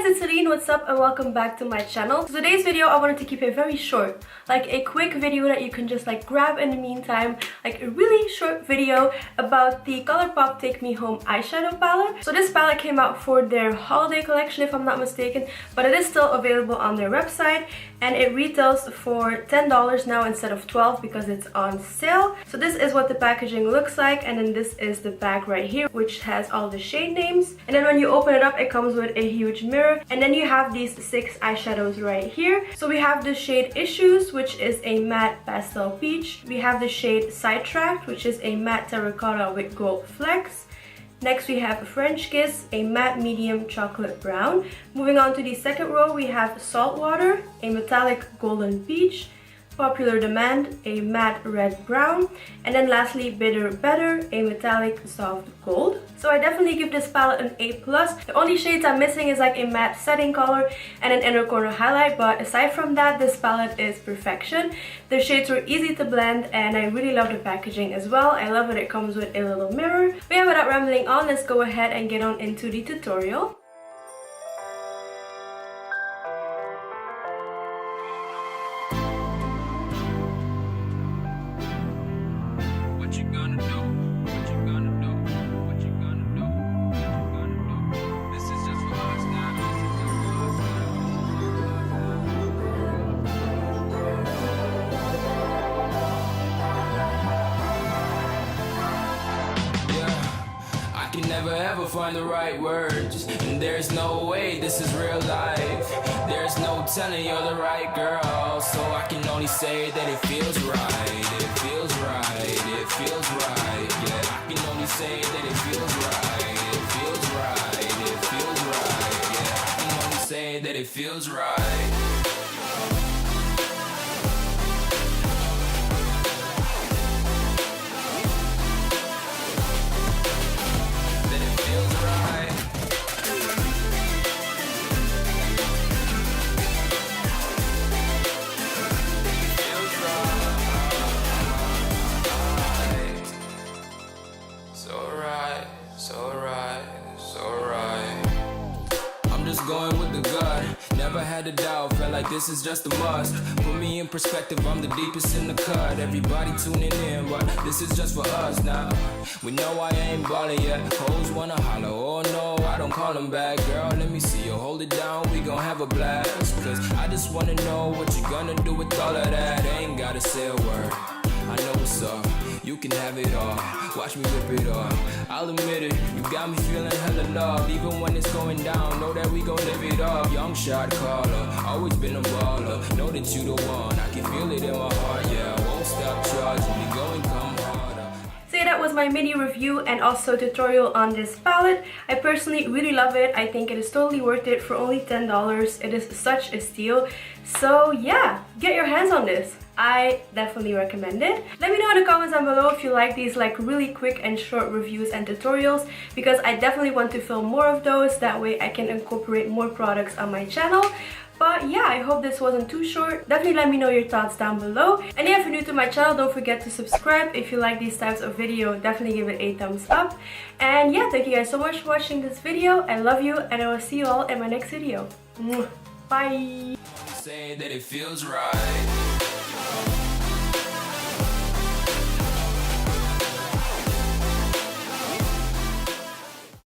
guys, it's Eline. What's up and welcome back to my channel. So today's video I wanted to keep it very short, like a quick video that you can just like grab in the meantime, like a really short video about the Colourpop Take Me Home eyeshadow palette. So this palette came out for their holiday collection if I'm not mistaken, but it is still available on their website and it retails for $10 now instead of $12 because it's on sale. So this is what the packaging looks like, and then this is the bag right here which has all the shade names, and then when you open it up it comes with a huge mirror, and then you have these 6 eyeshadows right here. So we have the shade Issues, which is a matte pastel peach. We have the shade Sidetracked, which is a matte terracotta with gold flecks. Next we have French Kiss, a matte medium chocolate brown. Moving on to the second row, we have Saltwater, a metallic golden peach. Popular Demand, a matte red brown, and then lastly Bitter Better, a metallic soft gold. So I definitely give this palette an A+. The only shades I'm missing is like a matte setting color and an inner corner highlight, but aside from that this palette is perfection. The shades were easy to blend and I really love the packaging as well. I love that it comes with a little mirror. But yeah, without rambling on, let's go ahead and get on into the tutorial. Never ever find the right words, and there's no way this is real life. There's no telling you're the right girl, so I can only say that it feels right. It feels right, it feels right. Yeah, I can only say that it feels right. It feels right, it feels right. Yeah, I can only say that it feels right. Going with the gut, never had a doubt, felt like this is just a must. Put me in perspective, I'm the deepest in the cut. Everybody tuning in, but this is just for us now. We know I ain't ballin' yet, hoes wanna holler, oh no, I don't call them back. Girl, let me see you hold it down, we gon' have a blast. Cause I just wanna know what you gonna do with all of that. Ain't gotta say a word, I know what's up. You can have it all, watch me rip it off. I'll admit it, you got me feeling hella loved. Even when it's going down, know that we gon' live it up. Young shot caller, always been a baller. Know that you the one, I can feel it in my heart. Yeah, I won't stop charging me, go and come harder. So yeah, that was my mini review and also tutorial on this palette. I personally really love it. I think it is totally worth it for only $10. It is such a steal. So yeah, get your hands on this. I definitely recommend it. Let me know in the comments down below if you like these like really quick and short reviews and tutorials, because I definitely want to film more of those. That way I can incorporate more products on my channel. But yeah, I hope this wasn't too short. Definitely let me know your thoughts down below. And yeah, if you're new to my channel, don't forget to subscribe. If you like these types of video, definitely give it a thumbs up. And yeah, thank you guys so much for watching this video. I love you and I will see you all in my next video. Bye! Say that it feels right.